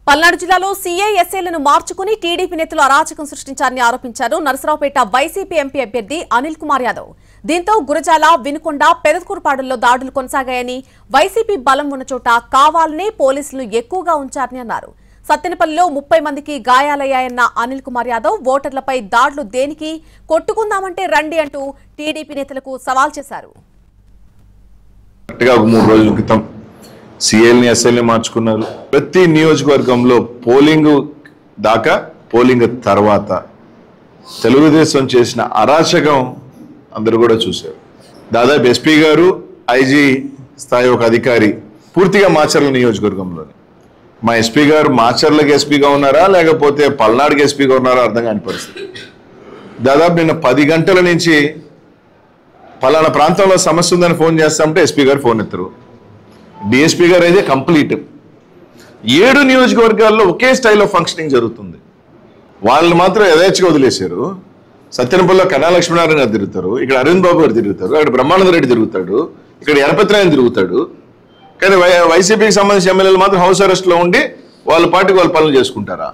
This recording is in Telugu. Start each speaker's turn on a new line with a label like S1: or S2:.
S1: పల్నాడు జిల్లాలో సీఐ ఎస్ఐలను మార్చుకుని టీడీపీ నేతలు అరాచకం సృష్టించారని ఆరోపించారు నరసరావుపేట వైసీపీ ఎంపీ అభ్యర్థి అనిల్ కుమార్ యాదవ్. దీంతో గురజాల, వినుకొండ, పెదకూరుపాడుల్లో దాడులు కొనసాగాయని, వైసీపీ బలం ఉన్న చోట కావాలనే పోలీసులు ఎక్కువగా ఉంచారని అన్నారు. సత్తెనపల్లిలో 30 మందికి గాయాలయ్యాయన్న అనిల్ కుమార్ యాదవ్ ఓటర్లపై దాడులు దేనికి, కొట్టుకుందామంటే రండి అంటూ టీడీపీ నేతలకు సవాల్ చేశారు.
S2: సీఎల్ని ఎస్ఎల్ని మార్చుకున్నారు. ప్రతి నియోజకవర్గంలో పోలింగ్ దాకా, పోలింగ్ తర్వాత తెలుగుదేశం చేసిన అరాచకం అందరూ కూడా చూశారు. దాదాపు ఎస్పీ గారు, ఐజీ స్థాయి ఒక అధికారి పూర్తిగా మాచర్ల నియోజకవర్గంలోని. మా ఎస్పీ గారు మాచర్లకు ఎస్పీగా ఉన్నారా లేకపోతే పల్నాడుకి ఎస్పీగా ఉన్నారా అర్థం కాని పరిస్థితి. దాదాపు నిన్న 10 గంటల నుంచి పలానా ప్రాంతంలో సమస్య ఉందని ఫోన్ చేస్తామంటే ఎస్పీ గారు ఫోన్ ఎత్తరు. డిఎస్పీ గారు అయితే కంప్లీట్ 7 నియోజకవర్గాల్లో ఒకే స్టైల్ ఆఫ్ ఫంక్షనింగ్ జరుగుతుంది. వాళ్ళు మాత్రం యథేచ్ఛగా వదిలేశారు. సత్యనపల్లిలో కన్నా లక్ష్మీనారాయణ గారు తిరుగుతారు, ఇక్కడ అరవింద్ బాబు గారు తిరుగుతారు, అక్కడ బ్రహ్మానంద రెడ్డి తిరుగుతాడు, ఇక్కడ ఎనపత్రాయన తిరుగుతాడు. కానీ వైసీపీకి సంబంధించిన ఎమ్మెల్యేలు మాత్రం హౌస్ అరెస్ట్లో ఉండి వాళ్ళ పార్టీకి వాళ్ళు పనులు చేసుకుంటారా?